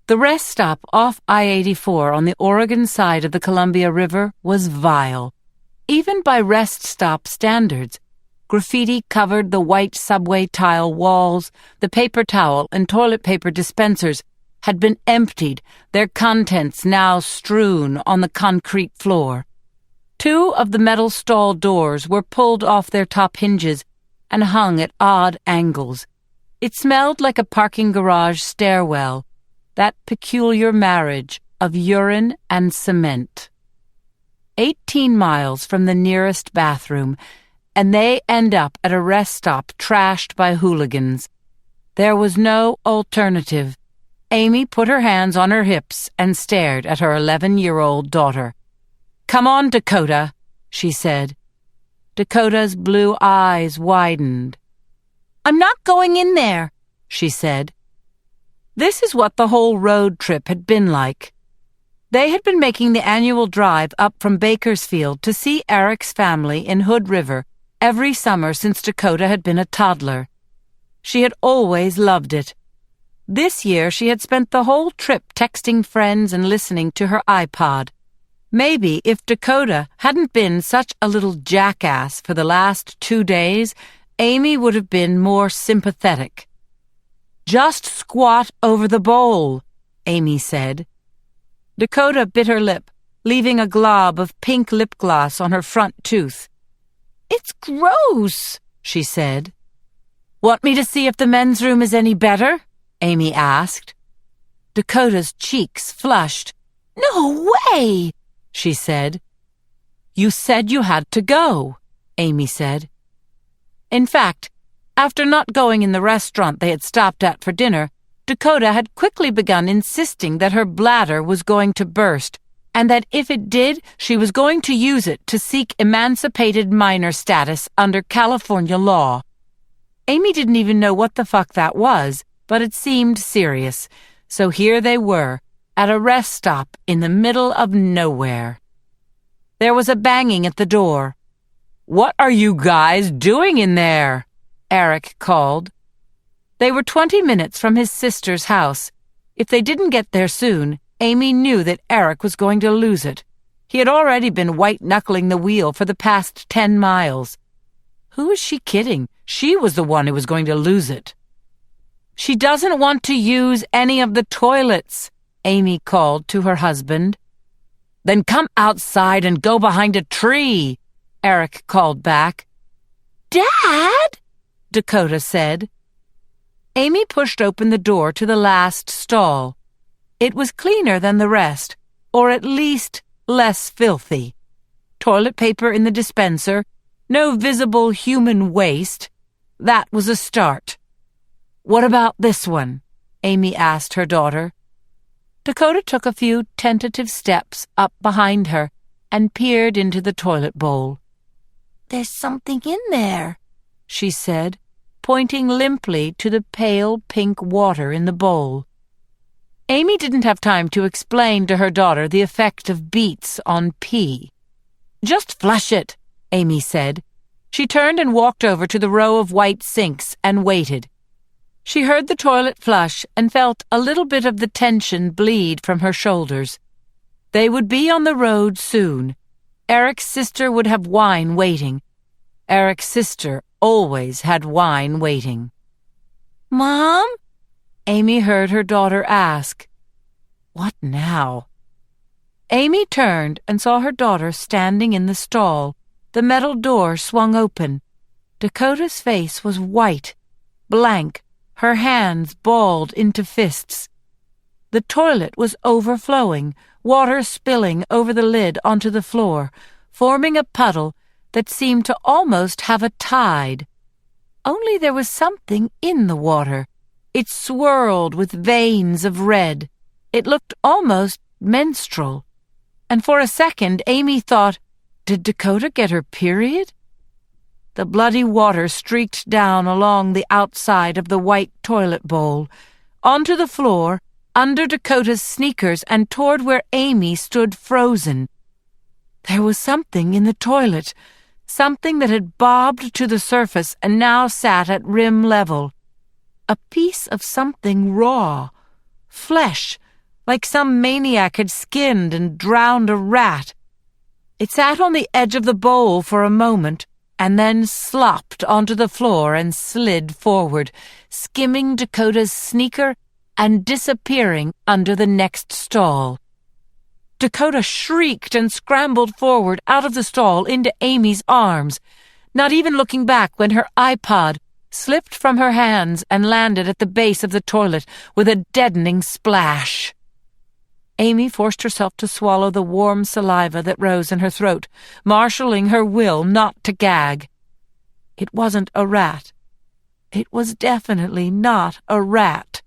The rest stop off I-84 on the Oregon side of the Columbia River was vile. Even by rest stop standards, graffiti covered the white subway tile walls, the paper towel and toilet paper dispensers had been emptied, their contents now strewn on the concrete floor. 2 of the metal stall doors were pulled off their top hinges and hung at odd angles. It smelled like a parking garage stairwell, that peculiar marriage of urine and cement. 18 miles from the nearest bathroom, and they end up at a rest stop trashed by hooligans. There was no alternative. Amy put her hands on her hips and stared at her 11-year-old daughter. "Come on, Dakota," she said. Dakota's blue eyes widened. "I'm not going in there," she said. This is what the whole road trip had been like. They had been making the annual drive up from Bakersfield to see Eric's family in Hood River every summer since Dakota had been a toddler. She had always loved it. This year she had spent the whole trip texting friends and listening to her iPod. Maybe if Dakota hadn't been such a little jackass for the last 2 days, Amy would have been more sympathetic. "Just squat over the bowl," Amy said. Dakota bit her lip, leaving a glob of pink lip gloss on her front tooth. "It's gross," she said. "Want me to see if the men's room is any better?" Amy asked. Dakota's cheeks flushed. "No way," she said. "You said you had to go," Amy said. In fact, after not going in the restaurant they had stopped at for dinner, Dakota had quickly begun insisting that her bladder was going to burst, and that if it did, she was going to use it to seek emancipated minor status under California law. Amy didn't even know what the fuck that was, but it seemed serious, so here they were, at a rest stop in the middle of nowhere. There was a banging at the door. "What are you guys doing in there?" Eric called. They were 20 minutes from his sister's house. If they didn't get there soon, Amy knew that Eric was going to lose it. He had already been white-knuckling the wheel for the past 10 miles. Who was she kidding? She was the one who was going to lose it. "She doesn't want to use any of the toilets," Amy called to her husband. "Then come outside and go behind a tree," Eric called back. "Dad?" Dakota said. Amy pushed open the door to the last stall. It was cleaner than the rest, or at least less filthy. Toilet paper in the dispenser, no visible human waste. That was a start. "What about this one?" Amy asked her daughter. Dakota took a few tentative steps up behind her and peered into the toilet bowl. "There's something in there," she said, pointing limply to the pale pink water in the bowl. Amy didn't have time to explain to her daughter the effect of beets on pee. "Just flush it," Amy said. She turned and walked over to the row of white sinks and waited. She heard the toilet flush and felt a little bit of the tension bleed from her shoulders. They would be on the road soon. Eric's sister would have wine waiting. Eric's sister always had wine waiting. "Mom?" Amy heard her daughter ask. What now? Amy turned and saw her daughter standing in the stall. The metal door swung open. Dakota's face was white, blank, her hands balled into fists. The toilet was overflowing, water spilling over the lid onto the floor, forming a puddle that seemed to almost have a tide. Only there was something in the water. It swirled with veins of red. It looked almost menstrual. And for a second, Amy thought, did Dakota get her period? The bloody water streaked down along the outside of the white toilet bowl, onto the floor, under Dakota's sneakers, and toward where Amy stood frozen. There was something in the toilet, something that had bobbed to the surface and now sat at rim level. A piece of something raw, flesh, like some maniac had skinned and drowned a rat. It sat on the edge of the bowl for a moment, and then slopped onto the floor and slid forward, skimming Dakota's sneaker and disappearing under the next stall. Dakota shrieked and scrambled forward out of the stall into Amy's arms, not even looking back when her iPod slipped from her hands and landed at the base of the toilet with a deadening splash. Amy forced herself to swallow the warm saliva that rose in her throat, marshalling her will not to gag. It wasn't a rat. It was definitely not a rat.